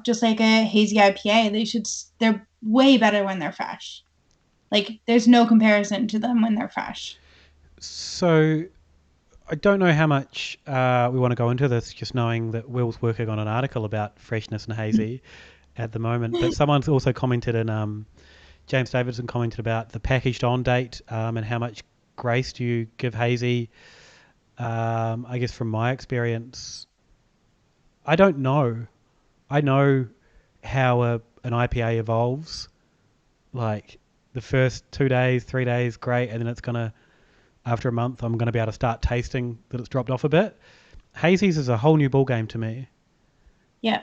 just like a hazy IPA, they're way better when they're fresh. Like, there's no comparison to them when they're fresh. So I don't know how much we want to go into this, just knowing that Will's working on an article about freshness and hazy at the moment. But someone's also commented, and James Davidson commented about the packaged on date and how much grace do you give hazy. I guess from my experience, I don't know. I know how an IPA evolves. Like the first 2 days, 3 days, great, and then it's gonna, after a month, I'm gonna be able to start tasting that it's dropped off a bit. Hazy's is a whole new ball game to me. Yeah.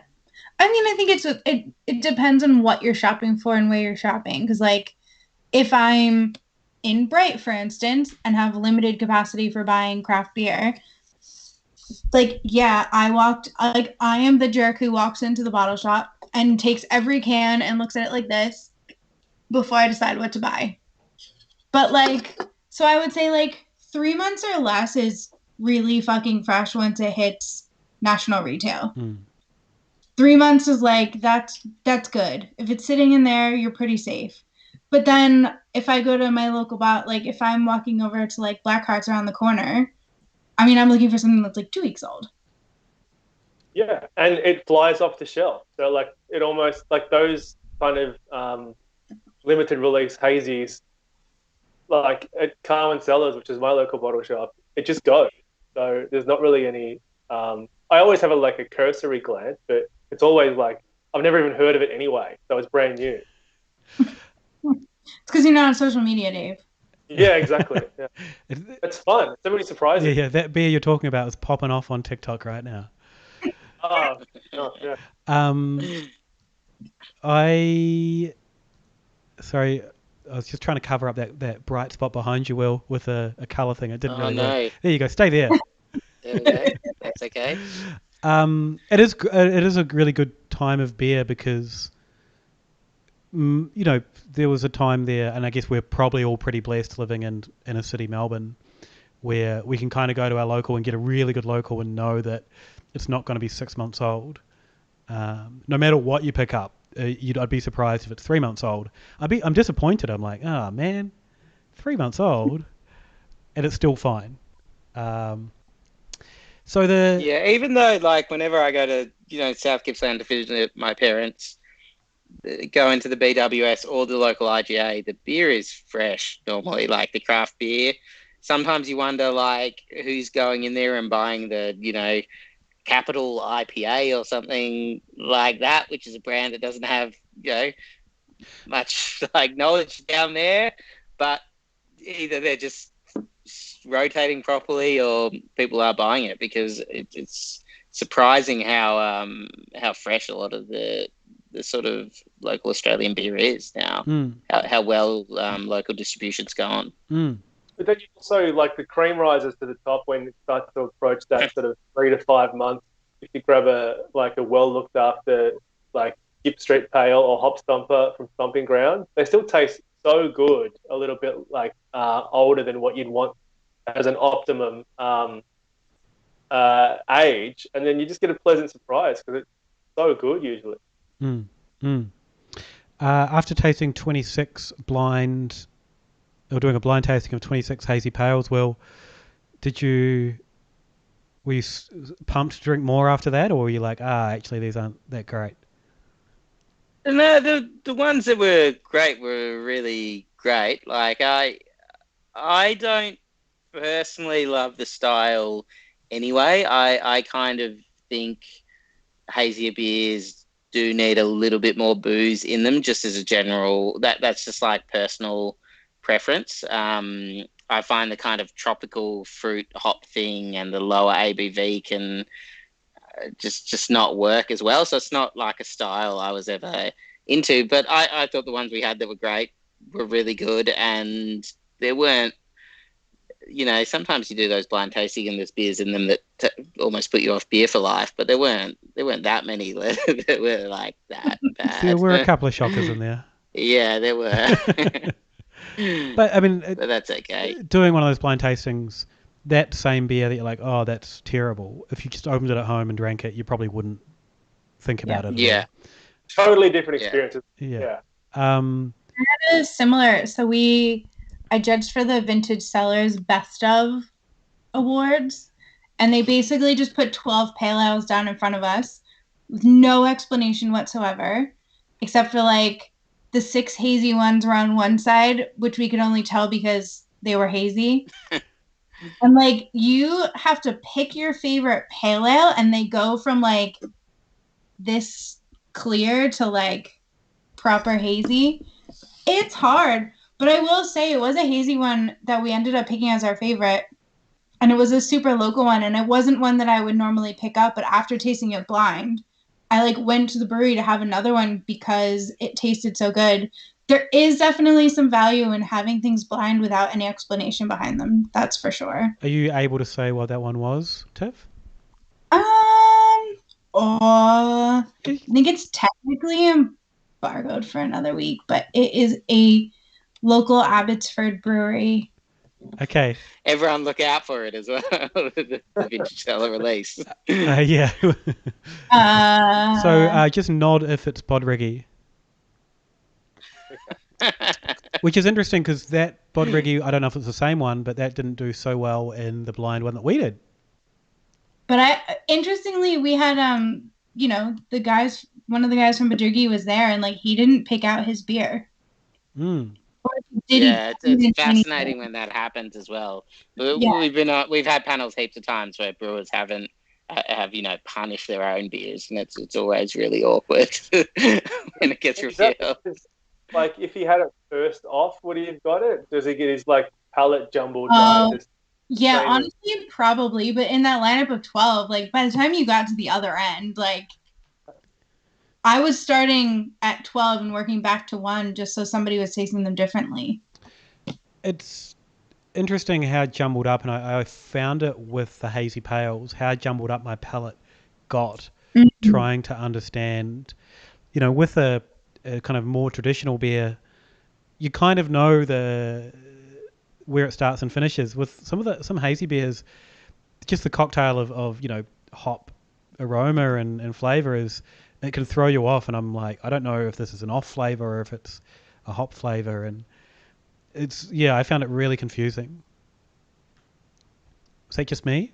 I mean, I think it depends on what you're shopping for and where you're shopping. Because, like, if I'm in Bright, for instance, and have limited capacity for buying craft beer, like, yeah, I am the jerk who walks into the bottle shop and takes every can and looks at it like this before I decide what to buy. But, like, so I would say, like, 3 months or less is really fucking fresh once it hits national retail. 3 months is like, that's good. If it's sitting in there, you're pretty safe. But then if I go to my local like if I'm walking over to like Black Hearts around the corner, I mean, I'm looking for something that's like 2 weeks old. Yeah, and it flies off the shelf. So like it almost like those kind of limited release hazies, like at Carwin Cellars, which is my local bottle shop, it just goes. So there's not really any. I always have a cursory glance, but it's always like I've never even heard of it anyway. So it's brand new. It's because you're not on social media, Dave. Yeah, exactly. Yeah. It's fun. It's really surprising. Yeah, that beer you're talking about is popping off on TikTok right now. Oh, yeah. Sorry, I was just trying to cover up that bright spot behind you, Will, with a colour thing. It didn't really work. There you go. Stay there. There we go. That's okay. It is a really good time of beer because, there was a time there, and I guess we're probably all pretty blessed living in inner city Melbourne, where we can kind of go to our local and get a really good local and know that it's not going to be 6 months old. No matter what you pick up, I'd be surprised if it's 3 months old. I'm disappointed. I'm like, oh man, 3 months old, and it's still fine. Even though like whenever I go to South Gippsland to visit my parents, go into the BWS or the local IGA, the beer is fresh normally, like the craft beer. Sometimes you wonder like who's going in there and buying the Capital IPA or something like that, which is a brand that doesn't have much like knowledge down there, but either they're just rotating properly or people are buying it, because it's surprising how fresh a lot of the sort of local Australian beer is now. How well local distribution's gone. But then you also like the cream rises to the top when it starts to approach that sort of 3 to 5 months. If you grab a well looked after like Gipp Street Pale or Hop Stomper from Stomping Ground, they still taste so good. A little bit like older than what you'd want as an optimum age, and then you just get a pleasant surprise because it's so good usually. Mm. Mm. After tasting 26 blind, or doing a blind tasting of 26 hazy pales, Will, were you pumped to drink more after that, or were you like, actually these aren't that great? No, the ones that were great were really great. Like I don't personally love the style anyway. I kind of think hazier beers do need a little bit more booze in them, just as a general. That's just like personal preference. I find the kind of tropical fruit hop thing and the lower ABV can just not work as well. So it's not like a style I was ever into. But I thought the ones we had that were great were really good, and there weren't. Sometimes you do those blind tasting and there's beers in them that almost put you off beer for life, but there weren't that many that were like that bad. There were a couple of shockers in there. Yeah, there were. But I mean, but that's okay. Doing one of those blind tastings, that same beer that you're like, oh, that's terrible. If you just opened it at home and drank it, you probably wouldn't think about it. Yeah. Totally different experiences. Yeah. That is similar. So I judged for the Vintage Cellars Best of Awards, and they basically just put 12 pale ales down in front of us with no explanation whatsoever, except for like the 6 hazy ones were on one side, which we could only tell because they were hazy. And like you have to pick your favorite pale ale, and they go from like this clear to like proper hazy. It's hard, but I will say it was a hazy one that we ended up picking as our favorite, and it was a super local one, and it wasn't one that I would normally pick up, but after tasting it blind, I like went to the brewery to have another one because it tasted so good. There is definitely some value in having things blind without any explanation behind them. That's for sure. Are you able to say what that one was, Tiff? I think it's technically embargoed for another week, but it is a local Abbotsford brewery. Okay. Everyone look out for it as well. the Vintage Cellar release. Yeah. So just nod if it's Bodriggy. Which is interesting because that Bodriggy, I don't know if it's the same one, but that didn't do so well in the blind one that we did. But interestingly, we had one of the guys from Bodriggy was there, and like he didn't pick out his beer. Yeah, it's fascinating when that happens as well. We've had panels heaps of times where brewers have punished their own beers, and it's always really awkward when it gets revealed. Like if he had it first off, would he have got it? Does he get his like palate jumbled by this? Yeah, honestly, probably. But in that lineup of 12, like by the time you got to the other end, like I was starting at 12 and working back to 1 just so somebody was tasting them differently. It's interesting how jumbled up, and I found it with the hazy pales, how jumbled up my palate got trying to understand, with a kind of more traditional beer, you kind of know where it starts and finishes. With some hazy beers, just the cocktail of hop aroma and flavor it can throw you off, and I'm like, I don't know if this is an off flavor or if it's a hop flavor, and I found it really confusing. Is that just me?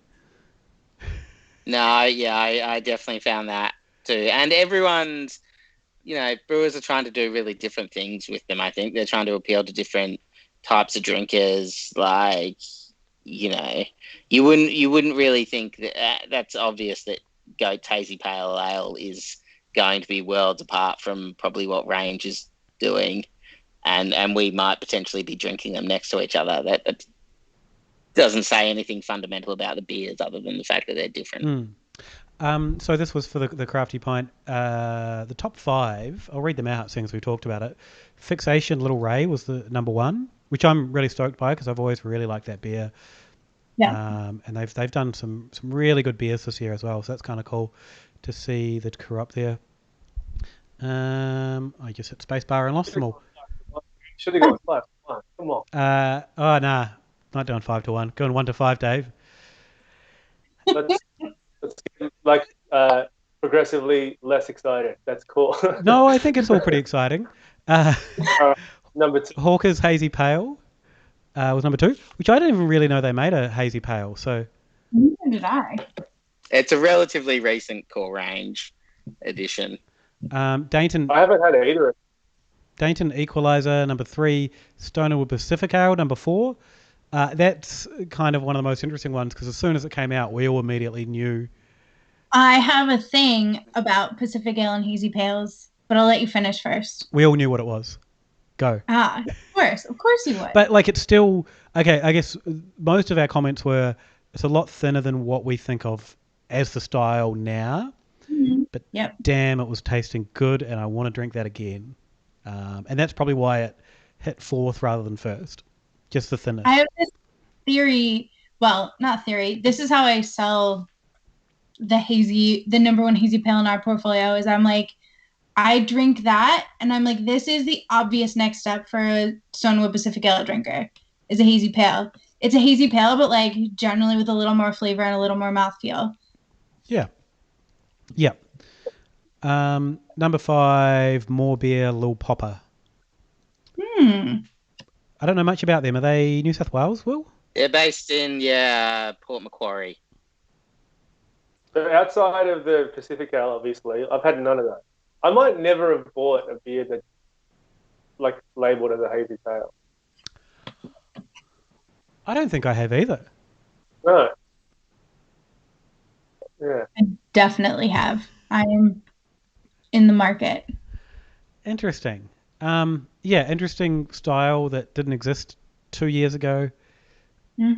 No, yeah, I definitely found that too. And everyone's, brewers are trying to do really different things with them. I think they're trying to appeal to different types of drinkers. Like, you wouldn't really think that that's obvious that Goat Hazy Pale Ale is going to be worlds apart from probably what Range is doing. And we might potentially be drinking them next to each other. That doesn't say anything fundamental about the beers other than the fact that they're different. So this was for the Crafty Pint. The top 5, I'll read them out seeing as we talked about it. Fixation Little Ray was the number 1, which I'm really stoked by because I've always really liked that beer. Yeah. And they've done some really good beers this year as well, so that's kind of cool to see the crew up there. I just hit spacebar and lost them all. Should have got 5. Come on. Nah. Not doing 5-1. Going 1-5, Dave. Let's get, like progressively less excited. That's cool. No, I think it's all pretty exciting. All right, number 2. Hawker's Hazy Pale was number 2, which I didn't even really know they made a Hazy Pale. So Neither did I. It's a relatively recent core range edition. Dainton. I haven't had either. Dainton Equalizer, number 3. Stonewood Pacific Ale, number 4. That's kind of one of the most interesting ones because as soon as it came out, we all immediately knew. I have a thing about Pacific Ale and Hazy Pales, but I'll let you finish first. We all knew what it was. Go. Of course you would. But like it's still okay. I guess most of our comments were it's a lot thinner than what we think of as the style now. Mm-hmm. But damn, it was tasting good, and I want to drink that again. And that's probably why it hit 4th rather than 1st. Just the thinness. I have this theory. Well, not theory. This is how I sell the number 1 hazy pale in our portfolio. Is I'm like, I drink that, and I'm like, this is the obvious next step for a Stonewood Pacific Ale drinker. Is a hazy pale. It's a hazy pale, but like generally with a little more flavor and a little more mouthfeel. Yeah. Number 5, More Beer, Lil Popper. I don't know much about them. Are they New South Wales, Will? They're based in Port Macquarie. So outside of the Pacific Ale, obviously, I've had none of that. I might never have bought a beer that like labelled as a hazy pale. I don't think I have either. No. Yeah. I definitely have. I am in the market. Interesting. Interesting style that didn't exist 2 years ago,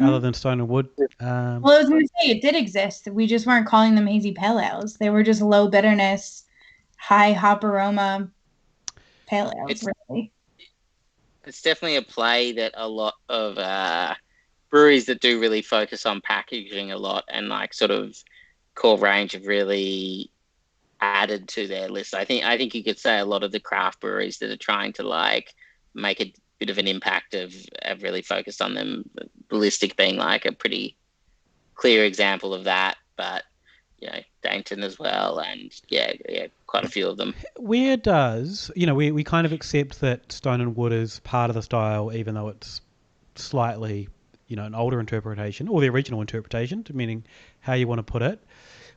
other than Stone and Wood. Well, I was going to say it did exist. We just weren't calling them hazy pale ales. They were just low bitterness, high hop aroma pale ales. It's definitely a play that a lot of breweries that do really focus on packaging a lot and like sort of core range have really added to their list. I think you could say a lot of the craft breweries that are trying to like make a bit of an impact have really focused on them. Ballistic being like a pretty clear example of that, but Dainton as well, and quite a few of them. Where does we kind of accept that Stone and Wood is part of the style, even though it's slightly an older interpretation or the original interpretation, meaning how you want to put it.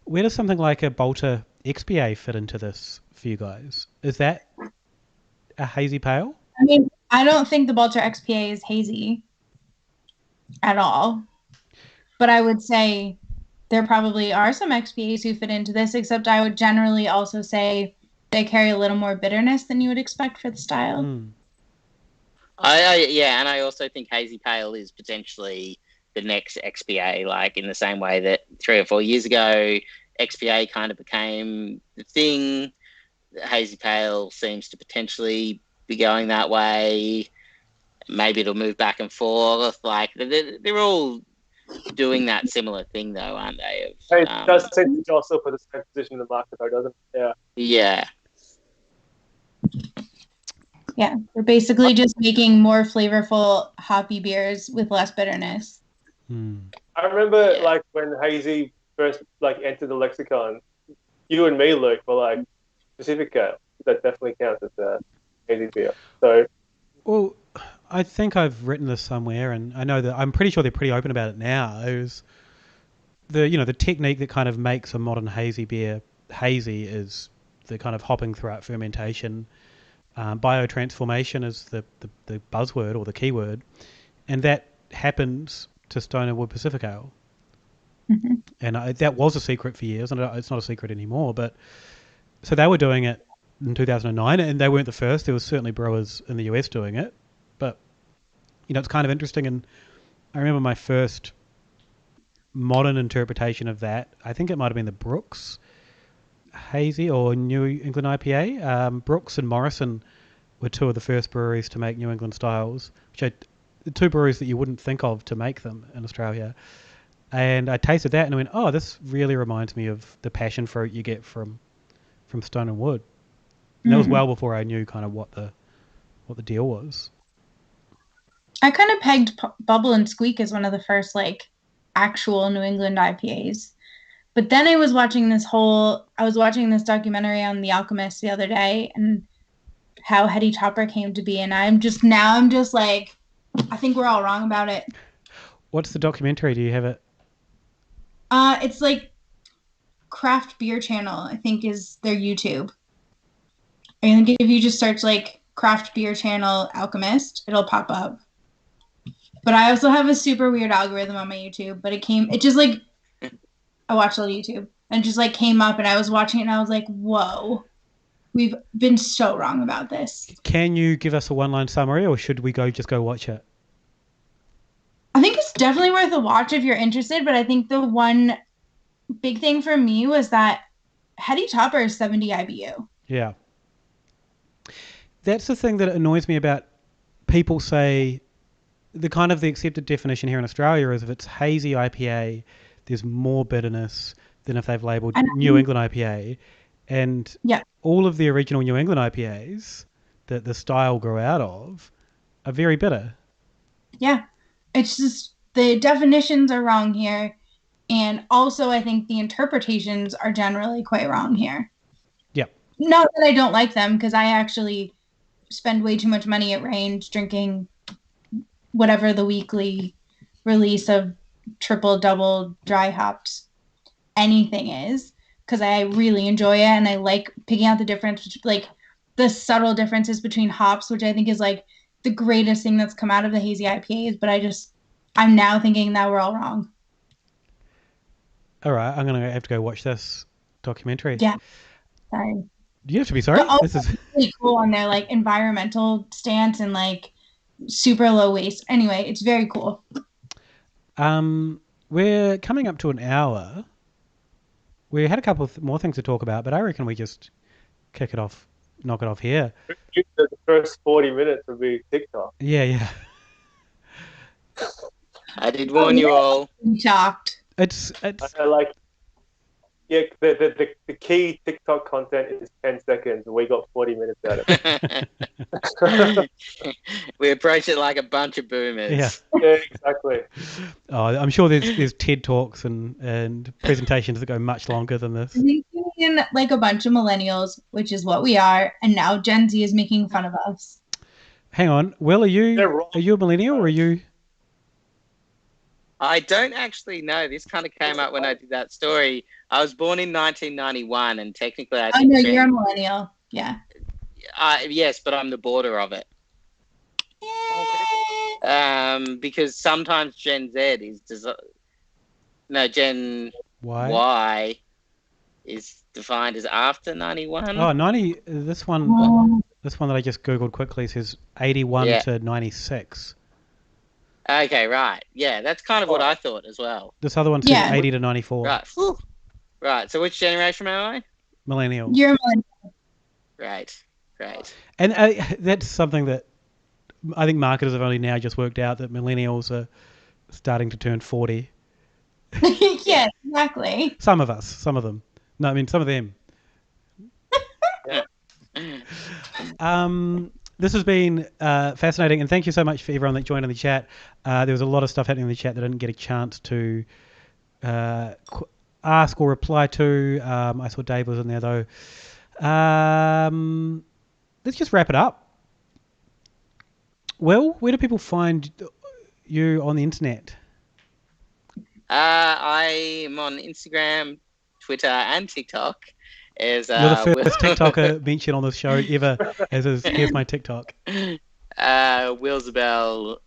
Where does something like a Bolter XPA fit into this for you guys? Is that a hazy pale? I mean, I don't think the Bolter XPA is hazy at all. But I would say there probably are some XPAs who fit into this, except I would generally also say they carry a little more bitterness than you would expect for the style. And I also think hazy pale is potentially the next XPA, like in the same way that 3 or 4 years ago XPA kind of became the thing. Hazy pale seems to potentially be going that way. Maybe it'll move back and forth. Like they're all doing that similar thing, though, aren't they? It does seem to jostle for the same position in the market, though, doesn't it? Yeah. Yeah, we're basically just making more flavorful hoppy beers with less bitterness. I remember like when hazy first like entered the lexicon, you and me, Luke, were like Pacific Ale. That definitely counts as a hazy beer. So, well, I think I've written this somewhere, and I know that I'm pretty sure they're pretty open about it now. It was the technique that kind of makes a modern hazy beer hazy is the kind of hopping throughout fermentation. Biotransformation is the buzzword or the keyword, and that happens to Stone and Wood Pacific Ale. And that was a secret for years, and it's not a secret anymore. But so they were doing it in 2009, and they weren't the first. There was certainly brewers in the US doing it, but it's kind of interesting. And I remember my first modern interpretation of that. I think it might have been the Brooks Hazy or New England IPA. Brooks and Morrison were 2 of the first breweries to make New England styles, the 2 breweries that you wouldn't think of to make them in Australia. And I tasted that and I went, oh, this really reminds me of the passion fruit you get from Stone and Wood. And that was well before I knew kind of what the deal was. I kind of pegged Bubble and Squeak as one of the first like actual New England IPAs. But then I was watching this documentary on The Alchemist the other day and how Heady Topper came to be, and I'm just like, I think we're all wrong about it. What's the documentary? Do you have it? It's like Craft Beer Channel, I think, is their YouTube. I think if you just search like Craft Beer Channel Alchemist, it'll pop up. But I also have a super weird algorithm on my YouTube, but it just like, I watched on YouTube and just like came up and I was watching it and I was like, whoa, we've been so wrong about this. Can you give us a one-line summary, or should we just go watch it? I think it's definitely worth a watch if you're interested, but I think the one big thing for me was that Heady Topper is 70 IBU. Yeah. That's the thing that annoys me about people say the accepted definition here in Australia is if it's hazy IPA, there's more bitterness than if they've labelled New England IPA. And all of the original New England IPAs that the style grew out of are very bitter. Yeah. It's just the definitions are wrong here. And also I think the interpretations are generally quite wrong here. Yeah. Not that I don't like them, because I actually spend way too much money at Range drinking whatever the weekly release of triple, double, dry hops anything is, because I really enjoy it and I like picking out the difference, like the subtle differences between hops, which I think is like the greatest thing that's come out of the hazy IPAs. But I'm now thinking that we're all wrong. All right, I'm going to have to go watch this documentary. Yeah. Sorry. You have to be sorry. This is really cool on their like environmental stance and like super low waste. Anyway, it's very cool. We're coming up to an hour. We had a couple of more things to talk about, but I reckon we just knock it off here. The first 40 minutes will be TikTok. Yeah. I did warn you all. I'm shocked. It's the key TikTok content is 10 seconds, and we got 40 minutes out of it. We approach it like a bunch of boomers. Yeah, exactly. Oh, I'm sure there's TED Talks and presentations that go much longer than this. We mean like a bunch of millennials, which is what we are, and now Gen Z is making fun of us. Hang on, Will, are you a millennial or are you? I don't actually know. This kind of came up when I did that story. I was born in 1991, and technically I think... Oh, no, you're a millennial. Yeah. Yes, but I'm the border of it. Because sometimes Gen Z is... Gen Y is defined as after 91. Oh, 90... This one that I just Googled quickly says 81 to 96. Okay, right. Yeah, that's kind of what I thought as well. This other one says 80 to 94. Right. Right. So which generation am I? Millennial. You're a millennial. Right. And that's something that I think marketers have only now just worked out, that millennials are starting to turn 40. Yeah, exactly. Some of them. No, I mean some of them. This has been fascinating, and thank you so much for everyone that joined in the chat. There was a lot of stuff happening in the chat that I didn't get a chance to ask or reply to. I saw Dave was in there though. Let's just wrap it up. Will, where do people find you on the internet? I'm on Instagram, Twitter, and TikTok. You're the first TikToker mentioned on this show ever. Here's my TikTok. Will Zabel.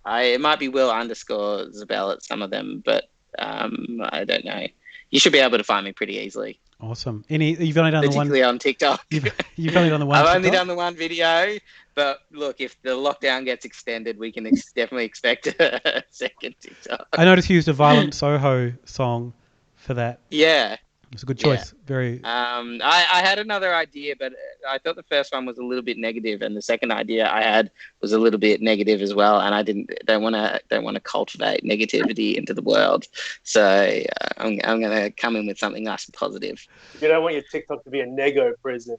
It might be Will _ Zabel at some of them, but I don't know. You should be able to find me pretty easily. Awesome. You've only done the one. Particularly on TikTok. You've only done the one. I've only done the one video, but look, if the lockdown gets extended, we can definitely expect a second TikTok. I noticed you used a Violent Soho song for that. Yeah. It's a good choice. Very. I had another idea, but I thought the first one was a little bit negative, and the second idea I had was a little bit negative as well. And I don't want to cultivate negativity into the world, so I'm going to come in with something nice and positive. You don't want your TikTok to be a nego prison.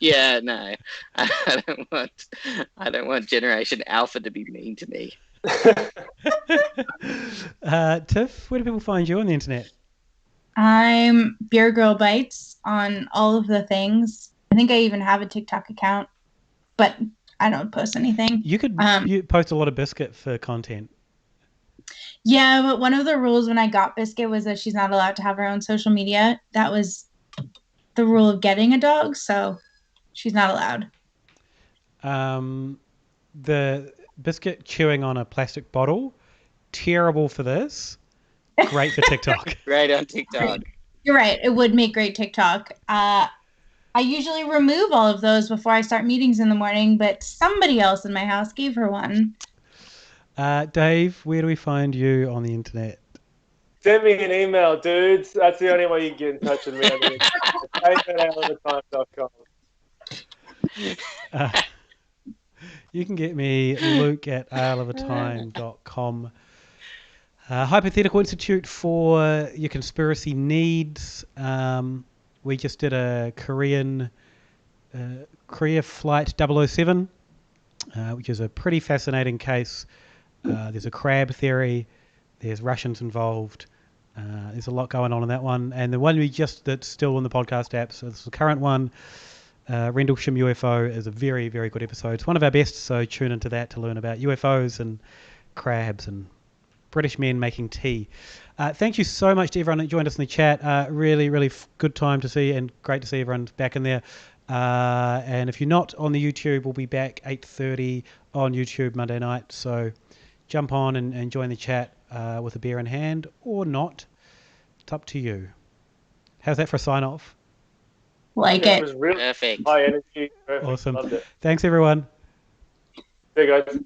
Yeah, no, I don't want Generation Alpha to be mean to me. Tiff, where do people find you on the internet? I'm Beer Girl Bites on all of the things. I think I even have a TikTok account, but I don't post anything. You could you post a lot of Biscuit for content. Yeah, but one of the rules when I got Biscuit was that she's not allowed to have her own social media. That was the rule of getting a dog, so she's not allowed. The Biscuit chewing on a plastic bottle, terrible for this. Great for TikTok. Great on TikTok. You're right. It would make great TikTok. I usually remove all of those before I start meetings in the morning, but somebody else in my house gave her one. Dave, where do we find you on the internet? Send me an email, dudes. That's the only way you can get in touch with me. You can get me, Luke, at aisleofatime.com. Hypothetical Institute for your conspiracy needs. We just did a Korea Flight 007, which is a pretty fascinating case. There's a crab theory. There's Russians involved. There's a lot going on in that one. And the one that's still on the podcast app, so this is the current one, Rendlesham UFO, is a very, very good episode. It's one of our best, so tune into that to learn about UFOs and crabs and British men making tea. Thank you so much to everyone that joined us in the chat. Really, really good time to see and great to see everyone back in there. And if you're not on the YouTube, we'll be back 8:30 on YouTube Monday night. So jump on and join the chat with a beer in hand or not. It's up to you. How's that for a sign off? Like it. It was really Perfect. high energy. Perfect. Awesome. Loved it. Thanks, everyone. Hey, guys.